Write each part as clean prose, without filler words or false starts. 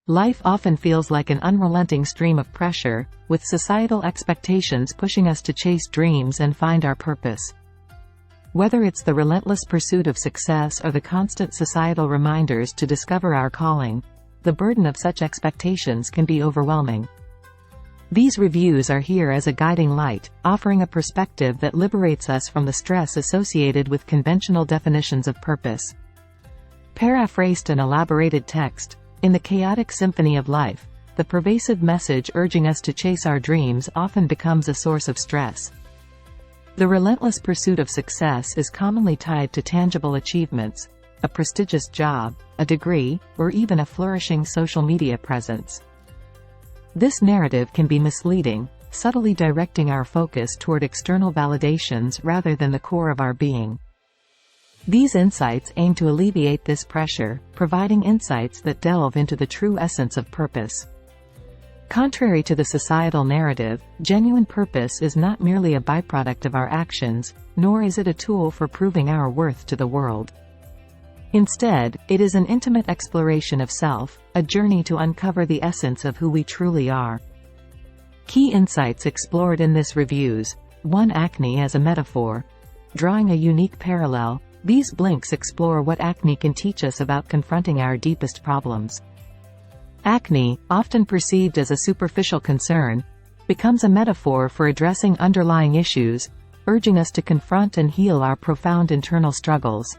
Life often feels like an unrelenting stream of pressure, with societal expectations pushing us to chase dreams and find our purpose. Whether it's the relentless pursuit of success or the constant societal reminders to discover our calling, the burden of such expectations can be overwhelming. These reviews are here as a guiding light, offering a perspective that liberates us from the stress associated with conventional definitions of purpose. Paraphrased and elaborated text, in the chaotic symphony of life, the pervasive message urging us to chase our dreams often becomes a source of stress. The relentless pursuit of success is commonly tied to tangible achievements, a prestigious job, a degree, or even a flourishing social media presence. This narrative can be misleading, subtly directing our focus toward external validations rather than the core of our being. These insights aim to alleviate this pressure, providing insights that delve into the true essence of purpose. Contrary to the societal narrative, genuine purpose is not merely a byproduct of our actions, nor is it a tool for proving our worth to the world. Instead, it is an intimate exploration of self, a journey to uncover the essence of who we truly are. Key insights explored in this reviews. 1. Acne as a metaphor. Drawing a unique parallel, these blinks explore what acne can teach us about confronting our deepest problems. Acne, often perceived as a superficial concern, becomes a metaphor for addressing underlying issues, urging us to confront and heal our profound internal struggles.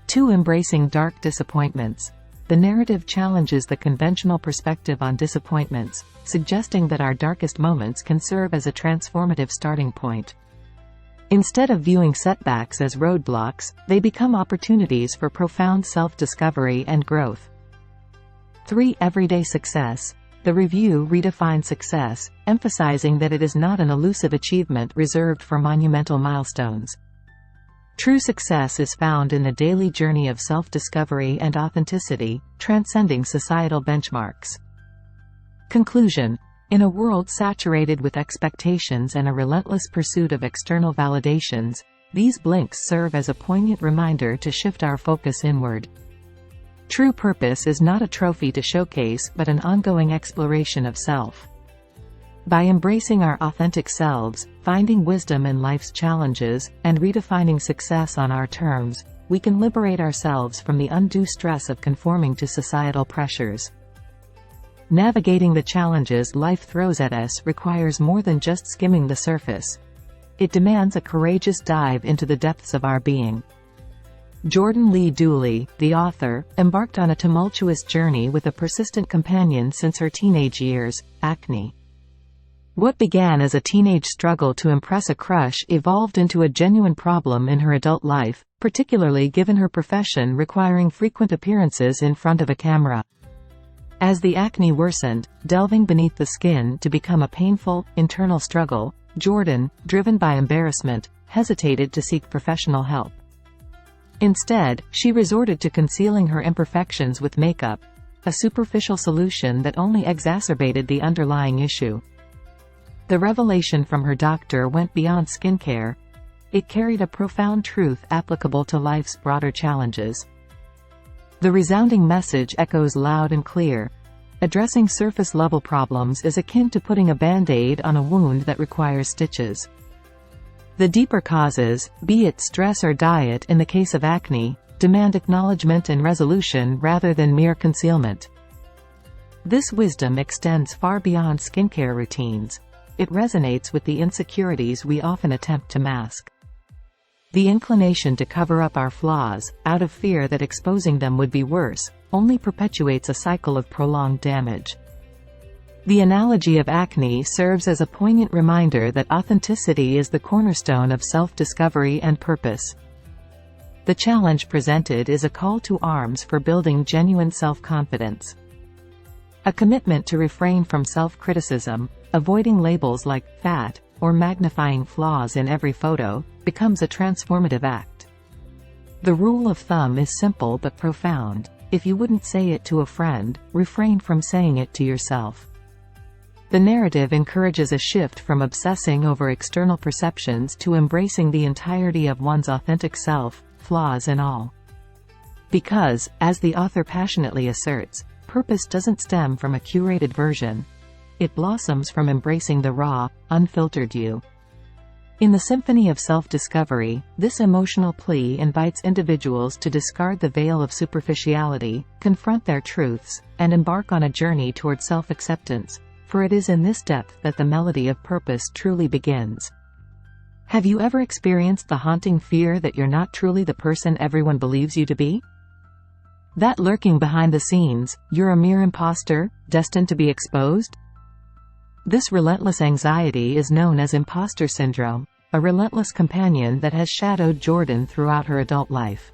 2. Embracing dark disappointments. The narrative challenges the conventional perspective on disappointments, suggesting that our darkest moments can serve as a transformative starting point. Instead of viewing setbacks as roadblocks, they become opportunities for profound self-discovery and growth. 3. Everyday success. The review redefines success, emphasizing that it is not an elusive achievement reserved for monumental milestones. True success is found in the daily journey of self-discovery and authenticity, transcending societal benchmarks. Conclusion. In a world saturated with expectations and a relentless pursuit of external validations, these blinks serve as a poignant reminder to shift our focus inward. True purpose is not a trophy to showcase but an ongoing exploration of self. By embracing our authentic selves, finding wisdom in life's challenges, and redefining success on our terms, we can liberate ourselves from the undue stress of conforming to societal pressures. Navigating the challenges life throws at us requires more than just skimming the surface. It demands a courageous dive into the depths of our being. Jordan Lee Dooley, the author, embarked on a tumultuous journey with a persistent companion since her teenage years, acne. What began as a teenage struggle to impress a crush evolved into a genuine problem in her adult life, particularly given her profession requiring frequent appearances in front of a camera. As the acne worsened, delving beneath the skin to become a painful, internal struggle, Jordan, driven by embarrassment, hesitated to seek professional help. Instead, she resorted to concealing her imperfections with makeup, a superficial solution that only exacerbated the underlying issue. The revelation from her doctor went beyond skincare. It carried a profound truth applicable to life's broader challenges. The resounding message echoes loud and clear. Addressing surface-level problems is akin to putting a band-aid on a wound that requires stitches. The deeper causes, be it stress or diet in the case of acne, demand acknowledgement and resolution rather than mere concealment. This wisdom extends far beyond skincare routines. It resonates with the insecurities we often attempt to mask. The inclination to cover up our flaws, out of fear that exposing them would be worse, only perpetuates a cycle of prolonged damage. The analogy of acne serves as a poignant reminder that authenticity is the cornerstone of self-discovery and purpose. The challenge presented is a call to arms for building genuine self-confidence. A commitment to refrain from self-criticism, avoiding labels like fat, or magnifying flaws in every photo, becomes a transformative act. The rule of thumb is simple but profound. If you wouldn't say it to a friend, refrain from saying it to yourself. The narrative encourages a shift from obsessing over external perceptions to embracing the entirety of one's authentic self, flaws and all. Because, as the author passionately asserts, purpose doesn't stem from a curated version. It blossoms from embracing the raw, unfiltered you. In the symphony of self-discovery, this emotional plea invites individuals to discard the veil of superficiality, confront their truths, and embark on a journey toward self-acceptance, for it is in this depth that the melody of purpose truly begins. Have you ever experienced the haunting fear that you're not truly the person everyone believes you to be? That lurking behind the scenes, you're a mere imposter, destined to be exposed? This relentless anxiety is known as imposter syndrome, a relentless companion that has shadowed Jordan throughout her adult life.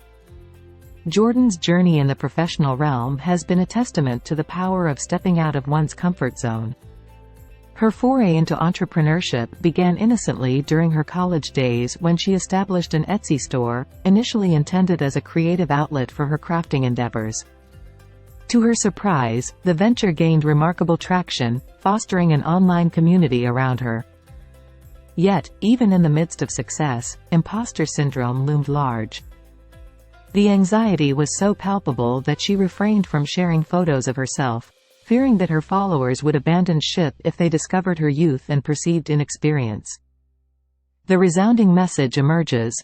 Jordan's journey in the professional realm has been a testament to the power of stepping out of one's comfort zone. Her foray into entrepreneurship began innocently during her college days when she established an Etsy store, initially intended as a creative outlet for her crafting endeavors. To her surprise, the venture gained remarkable traction, fostering an online community around her. Yet, even in the midst of success, imposter syndrome loomed large. The anxiety was so palpable that she refrained from sharing photos of herself, fearing that her followers would abandon ship if they discovered her youth and perceived inexperience. The resounding message emerges: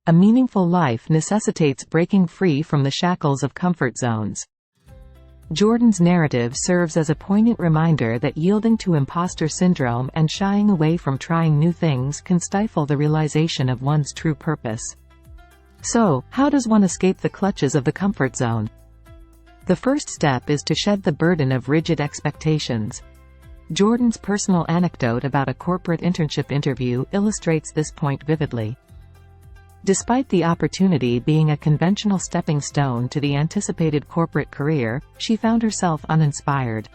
a meaningful life necessitates breaking free from the shackles of comfort zones. Jordan's narrative serves as a poignant reminder that yielding to imposter syndrome and shying away from trying new things can stifle the realization of one's true purpose. So, how does one escape the clutches of the comfort zone? The first step is to shed the burden of rigid expectations. Jordan's personal anecdote about a corporate internship interview illustrates this point vividly. Despite the opportunity being a conventional stepping stone to the anticipated corporate career, she found herself uninspired.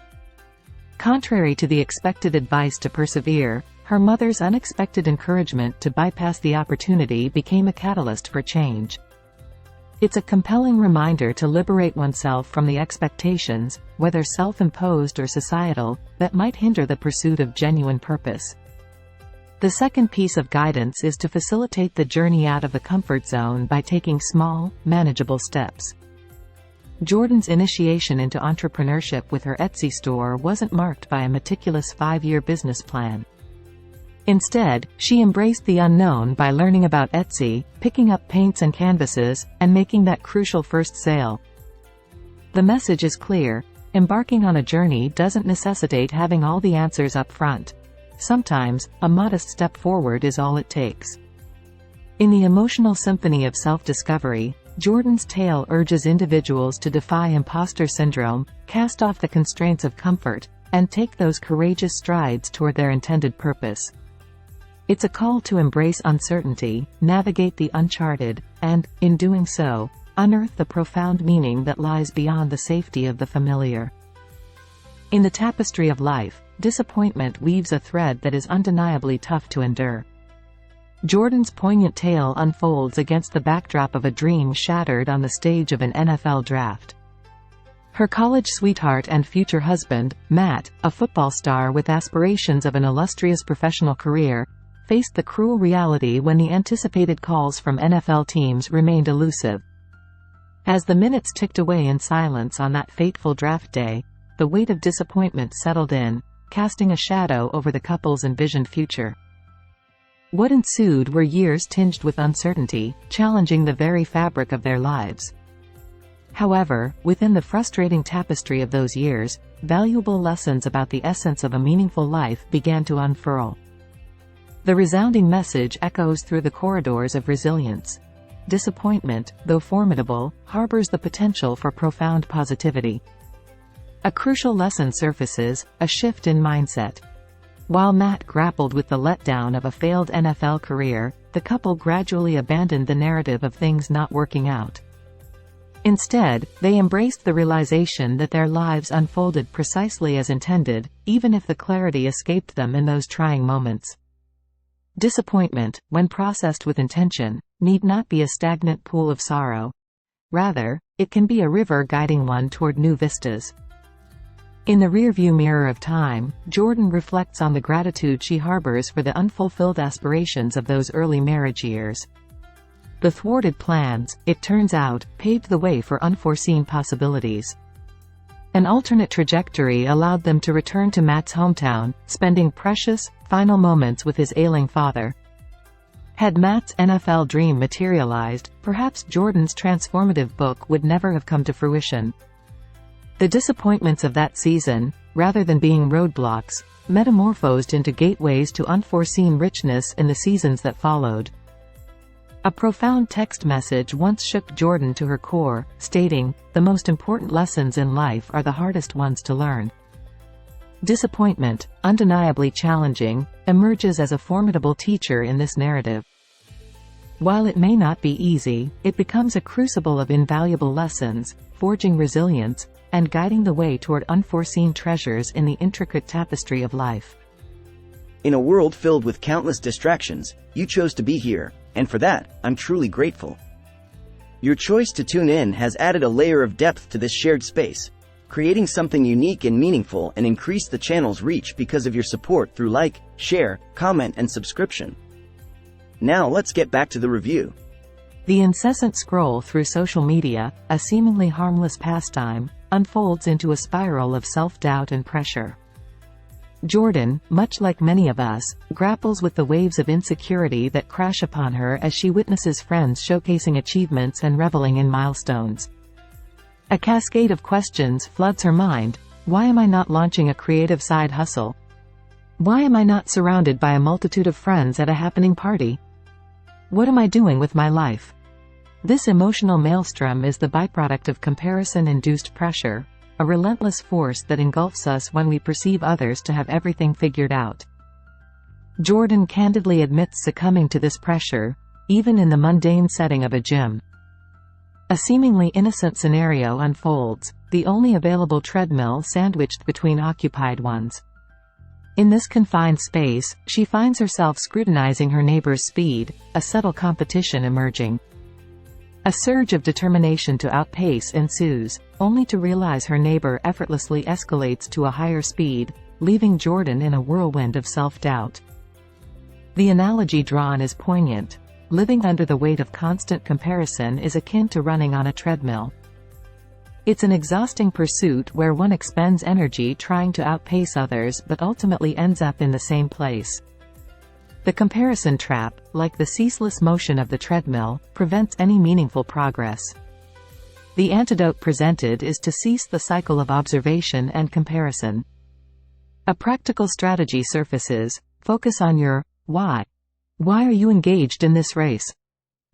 Contrary to the expected advice to persevere, her mother's unexpected encouragement to bypass the opportunity became a catalyst for change. It's a compelling reminder to liberate oneself from the expectations, whether self-imposed or societal, that might hinder the pursuit of genuine purpose. The second piece of guidance is to facilitate the journey out of the comfort zone by taking small, manageable steps. Jordan's initiation into entrepreneurship with her Etsy store wasn't marked by a meticulous 5-year business plan. Instead, she embraced the unknown by learning about Etsy, picking up paints and canvases, and making that crucial first sale. The message is clear: embarking on a journey doesn't necessitate having all the answers up front. Sometimes, a modest step forward is all it takes. In the emotional symphony of self-discovery, Jordan's tale urges individuals to defy imposter syndrome, cast off the constraints of comfort, and take those courageous strides toward their intended purpose. It's a call to embrace uncertainty, navigate the uncharted, and, in doing so, unearth the profound meaning that lies beyond the safety of the familiar. In the tapestry of life, disappointment weaves a thread that is undeniably tough to endure. Jordan's poignant tale unfolds against the backdrop of a dream shattered on the stage of an NFL draft. Her college sweetheart and future husband, Matt, a football star with aspirations of an illustrious professional career, faced the cruel reality when the anticipated calls from NFL teams remained elusive. As the minutes ticked away in silence on that fateful draft day, the weight of disappointment settled in, casting a shadow over the couple's envisioned future. What ensued were years tinged with uncertainty, challenging the very fabric of their lives. However, within the frustrating tapestry of those years, valuable lessons about the essence of a meaningful life began to unfurl. The resounding message echoes through the corridors of resilience. Disappointment, though formidable, harbors the potential for profound positivity. A crucial lesson surfaces: a shift in mindset. While Matt grappled with the letdown of a failed NFL career, the couple gradually abandoned the narrative of things not working out. Instead, they embraced the realization that their lives unfolded precisely as intended, even if the clarity escaped them in those trying moments. Disappointment, when processed with intention, need not be a stagnant pool of sorrow. Rather, it can be a river guiding one toward new vistas. In the rearview mirror of time, Jordan reflects on the gratitude she harbors for the unfulfilled aspirations of those early marriage years. The thwarted plans, it turns out, paved the way for unforeseen possibilities. An alternate trajectory allowed them to return to Matt's hometown, spending precious, final moments with his ailing father. Had Matt's NFL dream materialized, perhaps Jordan's transformative book would never have come to fruition. The disappointments of that season, rather than being roadblocks, metamorphosed into gateways to unforeseen richness in the seasons that followed. A profound text message once shook Jordan to her core, stating, "The most important lessons in life are the hardest ones to learn." Disappointment, undeniably challenging, emerges as a formidable teacher in this narrative. While it may not be easy, it becomes a crucible of invaluable lessons, forging resilience, and guiding the way toward unforeseen treasures in the intricate tapestry of life. In a world filled with countless distractions, you chose to be here, and for that, I'm truly grateful. Your choice to tune in has added a layer of depth to this shared space, creating something unique and meaningful, and increased the channel's reach because of your support through like, share, comment, and subscription. Now let's get back to the review. The incessant scroll through social media, a seemingly harmless pastime, unfolds into a spiral of self-doubt and pressure. Jordan, much like many of us, grapples with the waves of insecurity that crash upon her as she witnesses friends showcasing achievements and reveling in milestones. A cascade of questions floods her mind. Why am I not launching a creative side hustle? Why am I not surrounded by a multitude of friends at a happening party? What am I doing with my life? This emotional maelstrom is the byproduct of comparison-induced pressure, a relentless force that engulfs us when we perceive others to have everything figured out. Jordan candidly admits succumbing to this pressure, even in the mundane setting of a gym. A seemingly innocent scenario unfolds, the only available treadmill sandwiched between occupied ones. In this confined space, she finds herself scrutinizing her neighbor's speed, a subtle competition emerging. A surge of determination to outpace ensues, only to realize her neighbor effortlessly escalates to a higher speed, leaving Jordan in a whirlwind of self-doubt. The analogy drawn is poignant. Living under the weight of constant comparison is akin to running on a treadmill. It's an exhausting pursuit where one expends energy trying to outpace others but ultimately ends up in the same place. The comparison trap, like the ceaseless motion of the treadmill, prevents any meaningful progress. The antidote presented is to cease the cycle of observation and comparison. A practical strategy surfaces: focus on your why. Why are you engaged in this race?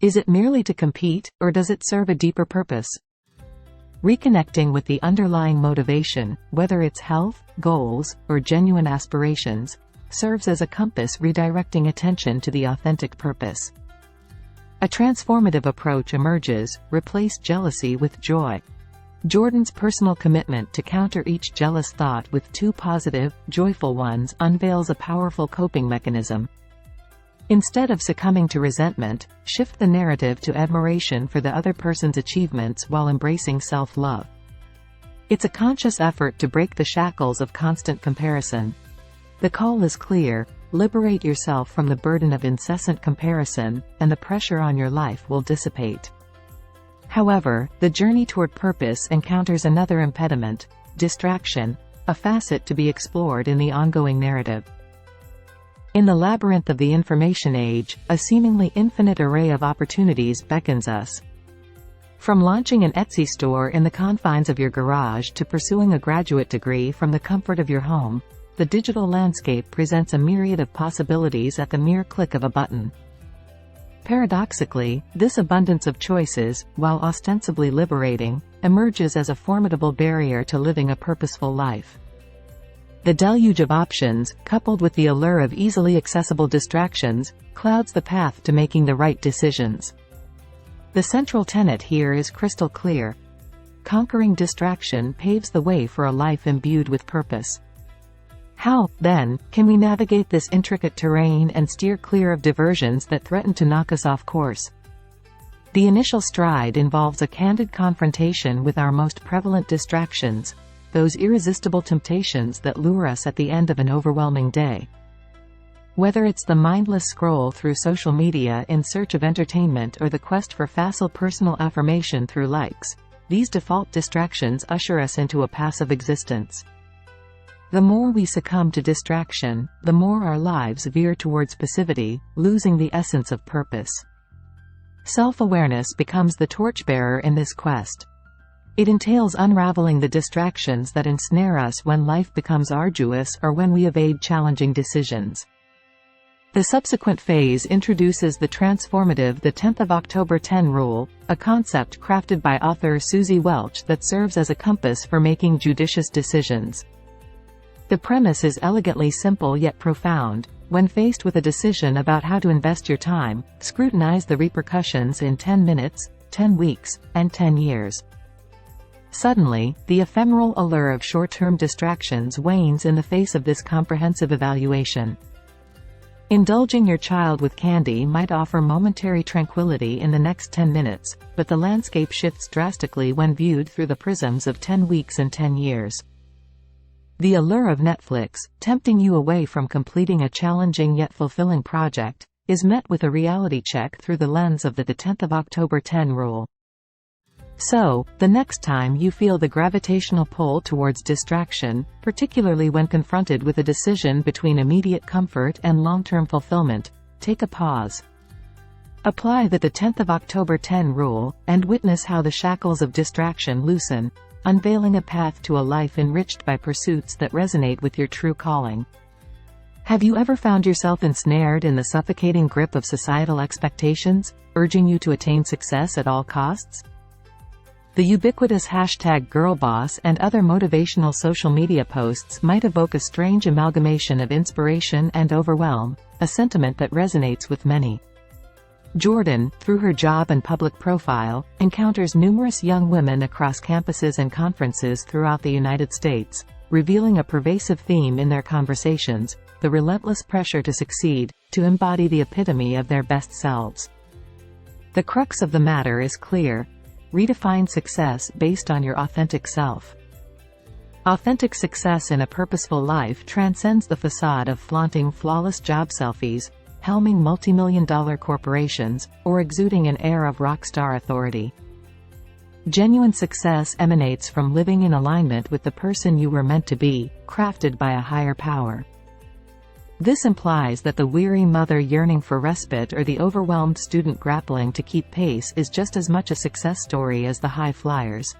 Is it merely to compete, or does it serve a deeper purpose? Reconnecting with the underlying motivation, whether it's health, goals, or genuine aspirations, serves as a compass redirecting attention to the authentic purpose. A transformative approach emerges: replace jealousy with joy. Jordan's personal commitment to counter each jealous thought with two positive, joyful ones unveils a powerful coping mechanism. Instead of succumbing to resentment, shift the narrative to admiration for the other person's achievements while embracing self-love. It's a conscious effort to break the shackles of constant comparison. The call is clear: liberate yourself from the burden of incessant comparison, and the pressure on your life will dissipate. However, the journey toward purpose encounters another impediment: distraction, a facet to be explored in the ongoing narrative. In the labyrinth of the information age, a seemingly infinite array of opportunities beckons us. From launching an Etsy store in the confines of your garage to pursuing a graduate degree from the comfort of your home, the digital landscape presents a myriad of possibilities at the mere click of a button. Paradoxically, this abundance of choices, while ostensibly liberating, emerges as a formidable barrier to living a purposeful life. The deluge of options, coupled with the allure of easily accessible distractions, clouds the path to making the right decisions. The central tenet here is crystal clear. Conquering distraction paves the way for a life imbued with purpose. How, then, can we navigate this intricate terrain and steer clear of diversions that threaten to knock us off course? The initial stride involves a candid confrontation with our most prevalent distractions, those irresistible temptations that lure us at the end of an overwhelming day. Whether it's the mindless scroll through social media in search of entertainment or the quest for facile personal affirmation through likes, these default distractions usher us into a passive existence. The more we succumb to distraction, the more our lives veer towards passivity, losing the essence of purpose. Self-awareness becomes the torchbearer in this quest. It entails unraveling the distractions that ensnare us when life becomes arduous or when we evade challenging decisions. The subsequent phase introduces the transformative the 10th of October 10 rule, a concept crafted by author Susie Welch that serves as a compass for making judicious decisions. The premise is elegantly simple yet profound. When faced with a decision about how to invest your time, scrutinize the repercussions in 10 minutes, 10 weeks, and 10 years. Suddenly, the ephemeral allure of short-term distractions wanes in the face of this comprehensive evaluation. Indulging your child with candy might offer momentary tranquility in the next 10 minutes, but the landscape shifts drastically when viewed through the prisms of 10 weeks and 10 years. The allure of Netflix, tempting you away from completing a challenging yet fulfilling project, is met with a reality check through the lens of the 10th of October 10 rule. So, the next time you feel the gravitational pull towards distraction, particularly when confronted with a decision between immediate comfort and long-term fulfillment, take a pause. Apply the 10th of October 10 rule, and witness how the shackles of distraction loosen, unveiling a path to a life enriched by pursuits that resonate with your true calling. Have you ever found yourself ensnared in the suffocating grip of societal expectations, urging you to attain success at all costs? The ubiquitous #girlboss and other motivational social media posts might evoke a strange amalgamation of inspiration and overwhelm, a sentiment that resonates with many. Jordan, through her job and public profile, encounters numerous young women across campuses and conferences throughout the United States, revealing a pervasive theme in their conversations: the relentless pressure to succeed, to embody the epitome of their best selves. The crux of the matter is clear: redefine success based on your authentic self. Authentic success in a purposeful life transcends the facade of flaunting flawless job selfies, helming multimillion-dollar corporations, or exuding an air of rock star authority. Genuine success emanates from living in alignment with the person you were meant to be, crafted by a higher power. This implies that the weary mother yearning for respite or the overwhelmed student grappling to keep pace is just as much a success story as the high flyers.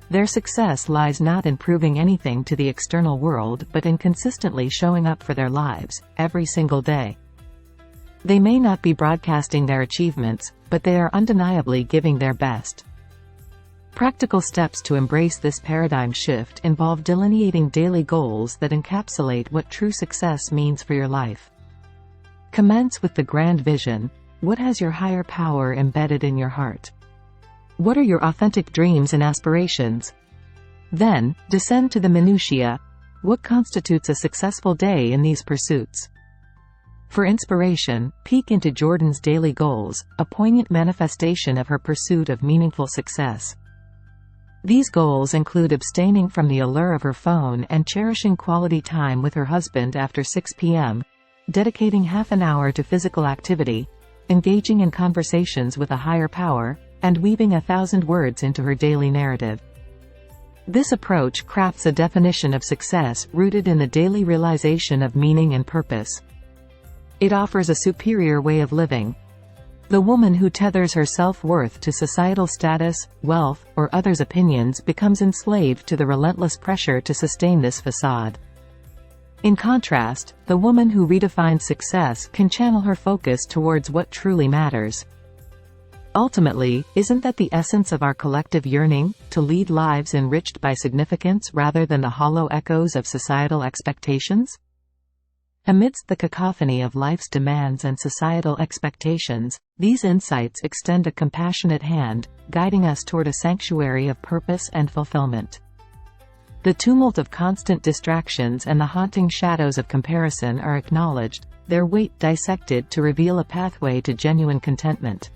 Their success lies not in proving anything to the external world but in consistently showing up for their lives, every single day. They may not be broadcasting their achievements, but they are undeniably giving their best. Practical steps to embrace this paradigm shift involve delineating daily goals that encapsulate what true success means for your life. Commence with the grand vision. What has your higher power embedded in your heart? What are your authentic dreams and aspirations? Then, descend to the minutiae. What constitutes a successful day in these pursuits? For inspiration, peek into Jordan's daily goals, a poignant manifestation of her pursuit of meaningful success. These goals include abstaining from the allure of her phone and cherishing quality time with her husband after 6 p.m., dedicating half an hour to physical activity, engaging in conversations with a higher power, and weaving 1,000 words into her daily narrative. This approach crafts a definition of success rooted in the daily realization of meaning and purpose. It offers a superior way of living. The woman who tethers her self-worth to societal status, wealth, or others' opinions becomes enslaved to the relentless pressure to sustain this facade. In contrast, the woman who redefines success can channel her focus towards what truly matters. Ultimately, isn't that the essence of our collective yearning, to lead lives enriched by significance rather than the hollow echoes of societal expectations? Amidst the cacophony of life's demands and societal expectations, these insights extend a compassionate hand, guiding us toward a sanctuary of purpose and fulfillment. The tumult of constant distractions and the haunting shadows of comparison are acknowledged, their weight dissected to reveal a pathway to genuine contentment.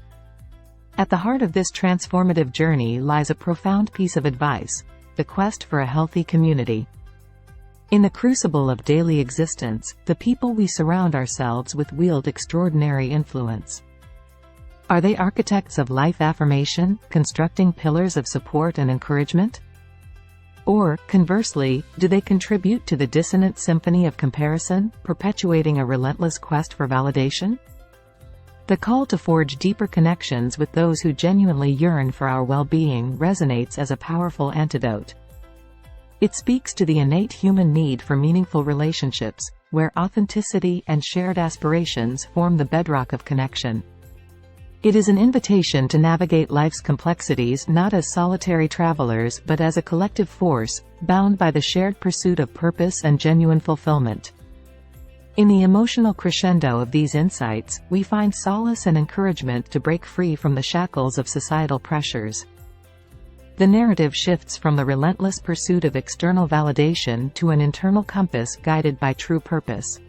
At the heart of this transformative journey lies a profound piece of advice: the quest for a healthy community. In the crucible of daily existence, the people we surround ourselves with wield extraordinary influence. Are they architects of life affirmation, constructing pillars of support and encouragement? Or, conversely, do they contribute to the dissonant symphony of comparison, perpetuating a relentless quest for validation? The call to forge deeper connections with those who genuinely yearn for our well-being resonates as a powerful antidote. It speaks to the innate human need for meaningful relationships, where authenticity and shared aspirations form the bedrock of connection. It is an invitation to navigate life's complexities not as solitary travelers but as a collective force, bound by the shared pursuit of purpose and genuine fulfillment. In the emotional crescendo of these insights, we find solace and encouragement to break free from the shackles of societal pressures. The narrative shifts from the relentless pursuit of external validation to an internal compass guided by true purpose.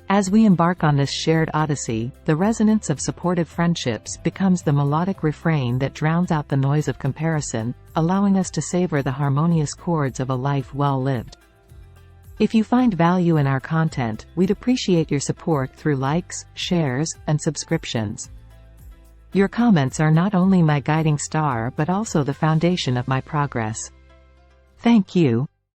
As we embark on this shared odyssey, the resonance of supportive friendships becomes the melodic refrain that drowns out the noise of comparison, allowing us to savor the harmonious chords of a life well lived. If you find value in our content, we'd appreciate your support through likes, shares, and subscriptions. Your comments are not only my guiding star but also the foundation of my progress. Thank you.